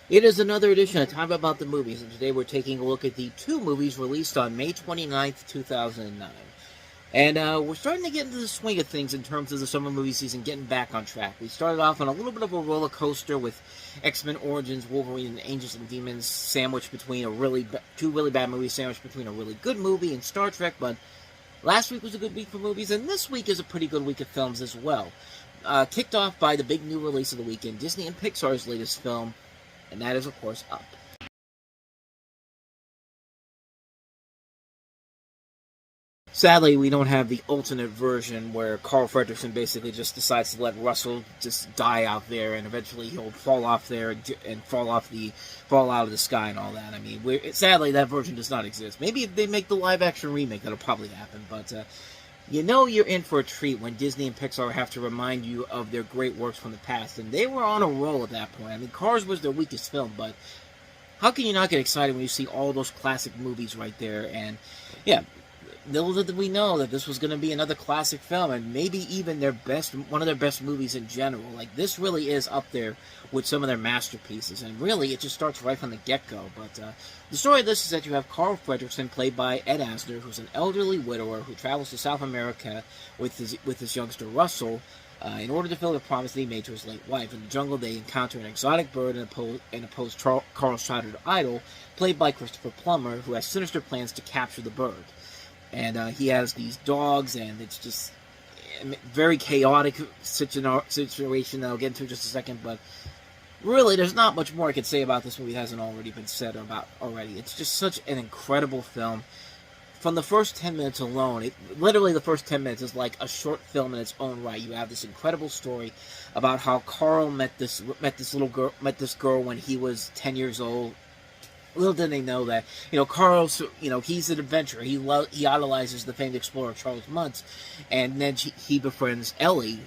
It is another edition of Time About the Movies, and today we're taking a look at the two movies released on May 29th, 2009. And we're starting to get into the swing of things in terms of the summer movie season getting back on track. We started off on a little bit of a roller coaster with X-Men Origins, Wolverine, and Angels and Demons sandwiched between two really bad movies, sandwiched between a really good movie and Star Trek, but last week was a good week for movies, and this week is a pretty good week of films as well. Kicked off by the big new release of the weekend, Disney and Pixar's latest film, and that is, of course, Up. Sadly, we don't have the alternate version where Carl Fredricksen basically just decides to let Russell just die out there, and eventually he'll fall off there and fall out of the sky and all that. I mean, sadly, that version does not exist. Maybe if they make the live-action remake, that'll probably happen. But you know you're in for a treat when Disney and Pixar have to remind you of their great works from the past, and they were on a roll at that point. I mean, Cars was their weakest film, but how can you not get excited when you see all those classic movies right there? And yeah, little did we know that this was going to be another classic film, and maybe even one of their best movies in general. Like, this really is up there with some of their masterpieces, and really, it just starts right from the get-go. But the story of this is that you have Carl Fredricksen, played by Ed Asner, who's an elderly widower who travels to South America with his youngster Russell, in order to fulfill the promise that he made to his late wife. In the jungle, they encounter an exotic bird and oppose Carl's childhood idol, played by Christopher Plummer, who has sinister plans to capture the bird. And he has these dogs, and it's just a very chaotic situation that I'll get into in just a second. But really, there's not much more I could say about this movie that hasn't already been said about already. It's just such an incredible film. From the first 10 minutes alone, literally the first 10 minutes is like a short film in its own right. You have this incredible story about how Carl met this girl when he was 10 years old. Little did they know that, Carl's, he's an adventurer. He idolizes the famed explorer Charles Muntz, and then he befriends Ellie,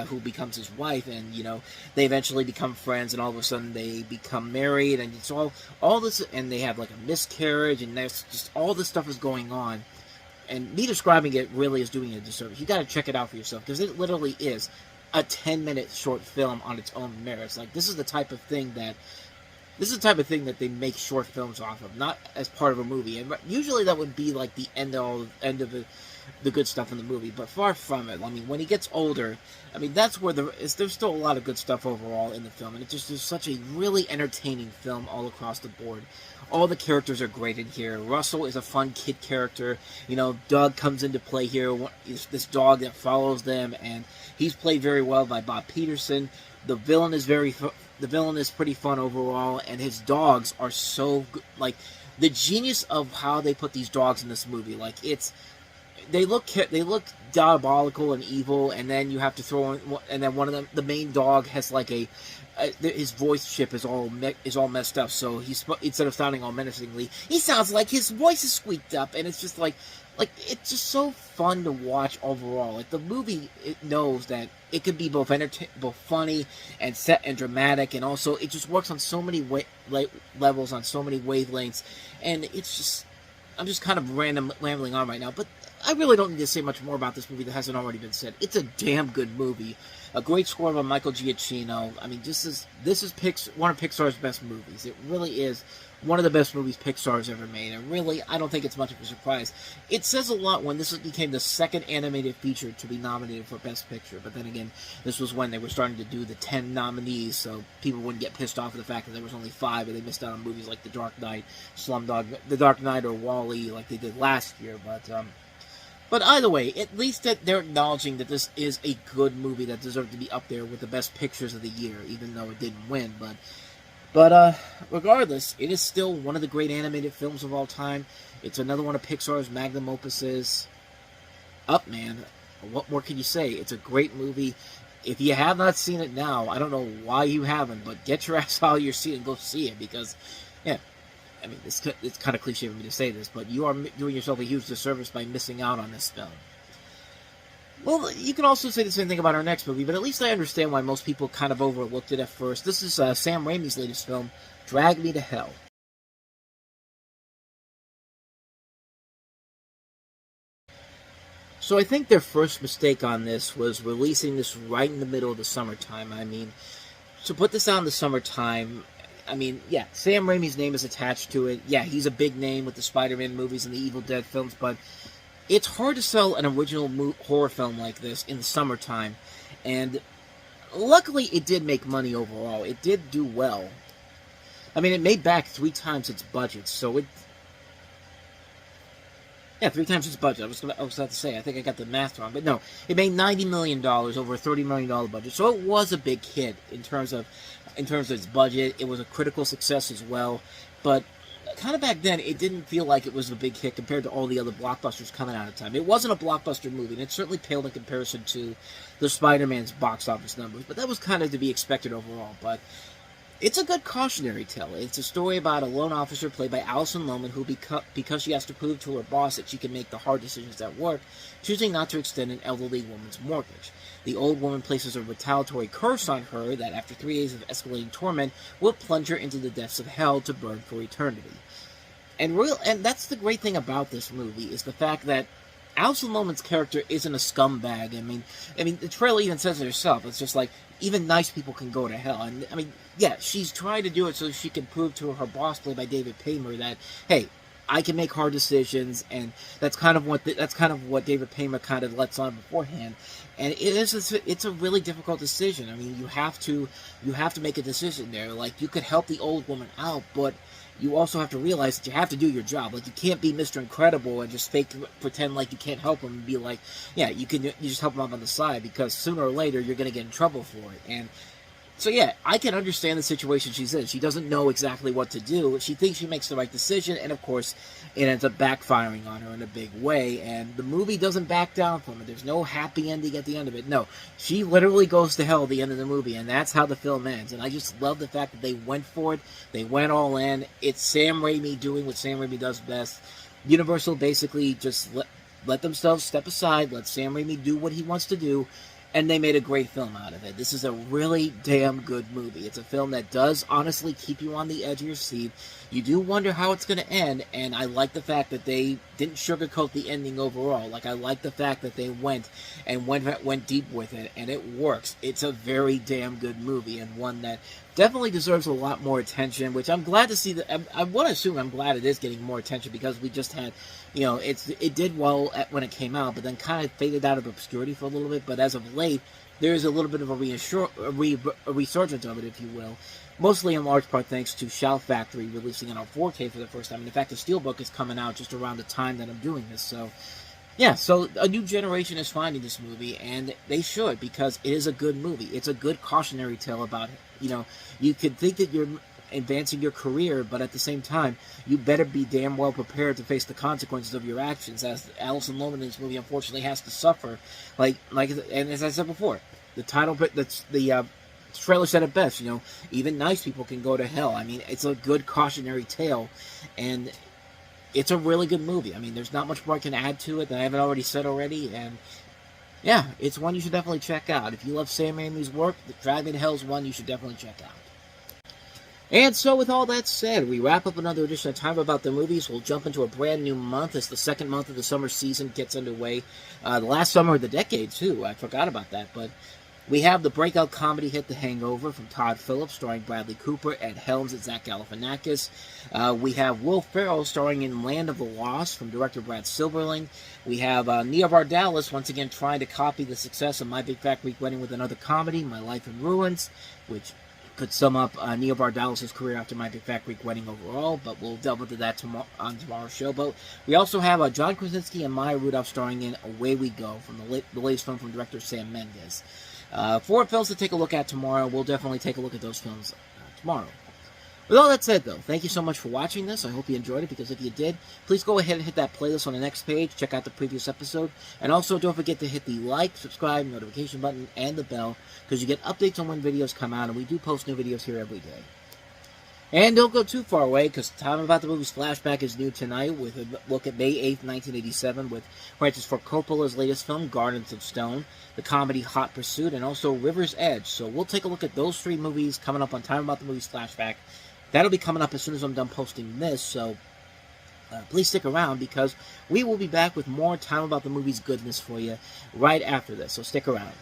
who becomes his wife, and, they eventually become friends, and all of a sudden they become married, and it's all this, and they have, like, a miscarriage, and there's just all this stuff is going on, and me describing it really is doing a disservice. You gotta check it out for yourself, because it literally is a 10-minute short film on its own merits. Like, this is the type of thing that they make short films off of, not as part of a movie. And usually that would be like the end of the good stuff in the movie, but far from it. I mean, when he gets older, I mean, that's where there's still a lot of good stuff overall in the film, and it just is such a really entertaining film all across the board. All the characters are great in here. Russell is a fun kid character. Doug comes into play here. This dog that follows them, and he's played very well by Bob Peterson. The villain is pretty fun overall, and his dogs are so good. Like, the genius of how they put these dogs in this movie, like, they look diabolical and evil, and then you have to throw in, and then one of them, the main dog, has like his voice chip is all messed up, so instead of sounding all menacingly, he sounds like his voice is squeaked up, and it's just like it's just so fun to watch overall. Like, the movie, it knows that it could be both funny and set and dramatic, and also it just works on so many levels, on so many wavelengths, and it's just, I'm just kind of rambling on right now, but I really don't need to say much more about this movie that hasn't already been said. It's a damn good movie. A great score by Michael Giacchino. I mean, this is one of Pixar's best movies. It really is one of the best movies Pixar's ever made. And really, I don't think it's much of a surprise. It says a lot when this became the second animated feature to be nominated for Best Picture. But then again, this was when they were starting to do the 10 nominees, so people wouldn't get pissed off at the fact that there was only 5, and they missed out on movies like The Dark Knight, The Dark Knight, or WALL-E, like they did last year. But either way, at least that they're acknowledging that this is a good movie that deserved to be up there with the best pictures of the year, even though it didn't win. But regardless, it is still one of the great animated films of all time. It's another one of Pixar's magnum opuses. Up, man. What more can you say? It's a great movie. If you have not seen it now, I don't know why you haven't, but get your ass out of your seat and go see it, because, yeah, I mean, it's kind of cliche for me to say this, but you are doing yourself a huge disservice by missing out on this film. Well, you can also say the same thing about our next movie, but at least I understand why most people kind of overlooked it at first. This is Sam Raimi's latest film, Drag Me to Hell. So I think their first mistake on this was releasing this right in the middle of the summertime. I mean, to put this out in the summertime, I mean, yeah, Sam Raimi's name is attached to it. Yeah, he's a big name with the Spider-Man movies and the Evil Dead films, but it's hard to sell an original horror film like this in the summertime. And luckily, it did make money overall. It did do well. I mean, it made back 3 times its budget, so it... Yeah, 3 times its budget. I was about to say, I think I got the math wrong, but no. It made $90 million over a $30 million budget, so it was a big hit in terms of its budget. It was a critical success as well, but kind of back then, it didn't feel like it was a big hit compared to all the other blockbusters coming out at the time. It wasn't a blockbuster movie, and it certainly paled in comparison to the Spider-Man's box office numbers, but that was kind of to be expected overall. But it's a good cautionary tale. It's a story about a lone officer played by Alison Lohman who, because she has to prove to her boss that she can make the hard decisions at work, choosing not to extend an elderly woman's mortgage. The old woman places a retaliatory curse on her that, after 3 days of escalating torment, will plunge her into the depths of hell to burn for eternity. And that's the great thing about this movie, is the fact that Alison Lohman's character isn't a scumbag. I mean, the trailer even says it herself. It's just like, even nice people can go to hell. And I mean, yeah, she's trying to do it so she can prove to her boss, played by David Paymer, that, hey, I can make hard decisions, and that's kind of what David Paymer kind of lets on beforehand. And it's a really difficult decision. I mean, you have to make a decision there. Like, you could help the old woman out, but you also have to realize that you have to do your job. Like, you can't be Mr. Incredible and just pretend like you can't help him and be like, yeah, you just help him out on the side, because sooner or later you're going to get in trouble for it. And so, yeah, I can understand the situation she's in. She doesn't know exactly what to do. She thinks she makes the right decision, and of course, it ends up backfiring on her in a big way, and the movie doesn't back down from it. There's no happy ending at the end of it. No, she literally goes to hell at the end of the movie, and that's how the film ends. And I just love the fact that they went for it. They went all in. It's Sam Raimi doing what Sam Raimi does best. Universal basically just let themselves step aside, let Sam Raimi do what he wants to do, and they made a great film out of it. This is a really damn good movie. It's a film that does honestly keep you on the edge of your seat. You do wonder how it's going to end, and I like the fact that they didn't sugarcoat the ending overall. Like, I like the fact that they went deep with it, and it works. It's a very damn good movie, and one that definitely deserves a lot more attention, which I'm glad to see. I want to assume I'm glad it is getting more attention, because we just had, it did well when it came out, but then kind of faded out of obscurity for a little bit. But as of late, there is a little bit of a resurgence of it, if you will. Mostly in large part thanks to Shout Factory releasing it on 4K for the first time. And in fact, the Steelbook is coming out just around the time that I'm doing this. So, yeah, so a new generation is finding this movie, and they should, because it is a good movie. It's a good cautionary tale about, you could think that you're advancing your career, but at the same time, you better be damn well prepared to face the consequences of your actions, as Alison Lohman in this movie unfortunately has to suffer. And as I said before, the trailer said it best, even nice people can go to hell. I mean, it's a good cautionary tale, and it's a really good movie. I mean, there's not much more I can add to it that I haven't already said already, and yeah, it's one you should definitely check out. If you love Sam Raimi's work, the Drag Me to Hell is one you should definitely check out. And so, with all that said, we wrap up another edition of Time About the Movies. We'll jump into a brand new month as the second month of the summer season gets underway. The last summer of the decade, too. I forgot about that, but we have the breakout comedy hit The Hangover from Todd Phillips, starring Bradley Cooper, Ed Helms, and Zach Galifianakis. We have Will Ferrell starring in Land of the Lost from director Brad Silberling. We have Nia Vardalos once again trying to copy the success of My Big Fat Greek Wedding with another comedy, My Life in Ruins, which could sum up Nia Vardalos' career after My Big Fat Greek Wedding overall, but we'll delve into that on tomorrow's show. But we also have John Krasinski and Maya Rudolph starring in Away We Go, from the latest film from director Sam Mendes. 4 films to take a look at tomorrow. We'll definitely take a look at those films tomorrow. With all that said, though, thank you so much for watching this. I hope you enjoyed it, because if you did, please go ahead and hit that playlist on the next page. Check out the previous episode. And also, don't forget to hit the like, subscribe, notification button, and the bell, because you get updates on when videos come out, and we do post new videos here every day. And don't go too far away, because Time About the Movies Flashback is new tonight with a look at May 8th, 1987, with Francis Ford Coppola's latest film, Gardens of Stone, the comedy Hot Pursuit, and also River's Edge. So we'll take a look at those 3 movies coming up on Time About the Movies Flashback. That'll be coming up as soon as I'm done posting this, so please stick around, because we will be back with more Time About the Movies goodness for you right after this, so stick around.